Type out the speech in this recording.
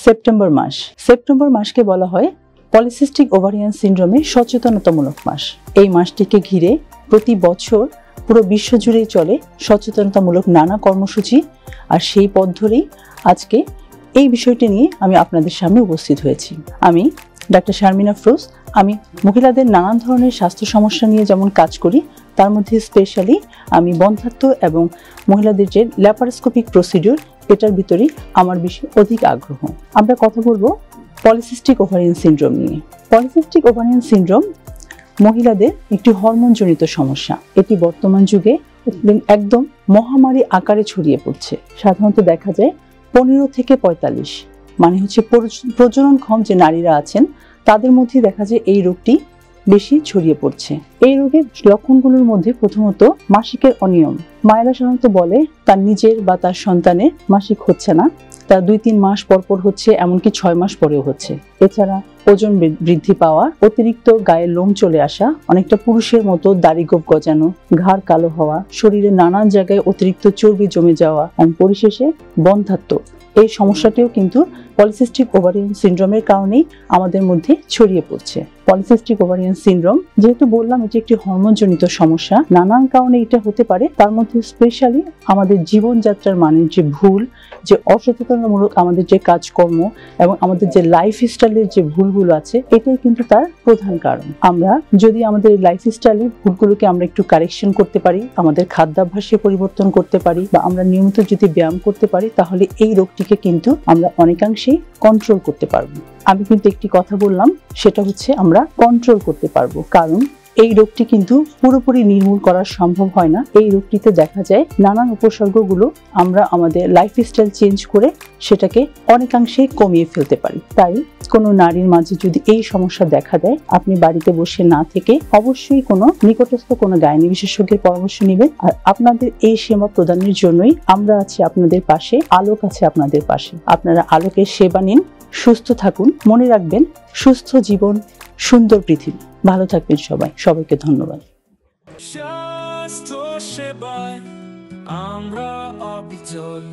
September মাস। September মাসকে বলা হয় পলিসিস্টিক ওভারিয়ান সিনড্রোমের সচেতনতামূলক মাস। এই মাসটিকে ঘিরে প্রতি বছর পুরো বিশ্ব জুড়েই চলে সচেতনতামূলক নানা কর্মসূচি। আর সেই পথ ধরেই আজকে এই বিষয়টি নিয়ে আমি আপনাদের সামনে উপস্থিত হয়েছি। আমি ডাক্তার শারমিন আফরোজ। আমি মহিলাদের নানান ধরনের স্বাস্থ্য সমস্যা নিয়ে যেমন কাজ করি, তার মধ্যে স্পেশালি আমি বন্ধ্যাত্ব এবং মহিলাদের যে ল্যাপারোস্কোপিক প্রসিডিউর, এটার ভিতরেই আমার বেশি অধিক আগ্রহ। আমরা কথা বলবো পলিসিস্টিক ওভারিয়ান সিনড্রোম নিয়ে। পলিসিস্টিক ওভারিয়ান সিনড্রোম মহিলাদের একটি হরমোনজনিত সমস্যা। এটি বর্তমান যুগে একদম মহামারী আকারে ছড়িয়ে পড়ছে। সাধারণত দেখা যায় 15 থেকে 45, মানে হচ্ছে প্রজননক্ষম যে নারীরা আছেন তাদের মধ্যে দেখা যায় এই রোগটি বেশি ছড়িয়ে পড়ছে। এই রোগের লক্ষণগুলোর মধ্যে প্রথমত মাসিকের অনিয়ম। মায়েরা সাধারণত বলে তার নিজের বা তার সন্তানের মাসিক হচ্ছে না, তার 2-3 মাস পর হচ্ছে, এমনকি 6 মাস পরেও হচ্ছে। এছাড়া ওজন বৃদ্ধি পাওয়া, অতিরিক্ত গায়ে লোম চলে আসা, অনেকটা পুরুষের মতো দাড়ি গোঁফ গজানো, ঘাড় কালো হওয়া, শরীরে নানান জায়গায় অতিরিক্ত চর্বি জমে যাওয়া এবং পরিশেষে বন্ধ্যাত্ব। এই সমস্যাটিও কিন্তু পলিসিস্টিক ওভারিয়ান সিনড্রোমের কারণেই আমাদের মধ্যে ছড়িয়ে পড়ছে। পলিসিস্টিক ওভারিয়ান সিনড্রোম যেহেতু বললাম এটি একটি হরমোনজনিত সমস্যা, নানান কারণে এটা হতে পারে। তার মধ্যে স্পেশালি আমাদের জীবনযাত্রার মানের যে ভুল, যে অসচেতনতামূলক আমাদের যে কাজকর্ম এবং আমাদের যে লাইফস্টাইলের যে ভুলগুলো আছে, এটাই কিন্তু তার প্রধান কারণ। আমরা যদি আমাদের লাইফস্টাইলের ভুলগুলোকে আমরা একটু কারেকশন করতে পারি, আমাদের খাদ্যাভ্যাসে পরিবর্তন করতে পারি, বা আমরা নিয়মিত যদি ব্যায়াম করতে পারি, তাহলে এই রোগটিকে কিন্তু আমরা অনেকাংশেই কন্ট্রোল করতে পারবো। আমি কিন্তু একটি কথা বললাম, সেটা হচ্ছে আমরা কন্ট্রোল করতে পারবো, কারণ এই রোগটি কিন্তু পুরোপুরি নির্মূল করা সম্ভব হয় না। এই রোগটিতে দেখা যায় নানান উপসর্গগুলো আমরা আমাদের লাইফস্টাইল চেঞ্জ করে সেটাকে অনেকাংশে কমিয়ে ফেলতে পারি। তাই কোনো নারীর মাঝে যদি এই সমস্যা দেখা দেয়, আপনি বাড়িতে বসে না থেকে অবশ্যই কোনো নিকটস্থ কোনো গাইনি বিশেষজ্ঞের পরামর্শ নেবেন। আর আপনাদের এই সেবা প্রদানের জন্যই আমরা আছি আপনাদের পাশে, আলোক আছে আপনাদের পাশে। আপনারা আলোকের সেবা নিন, সুস্থ থাকুন। মনে রাখবেন, সুস্থ জীবন, সুন্দর পৃথিবী। ভালো থাকবেন সবাই। সবাইকে ধন্যবাদ। স্বাস্থ্য সেবায় আমরা অবিচল।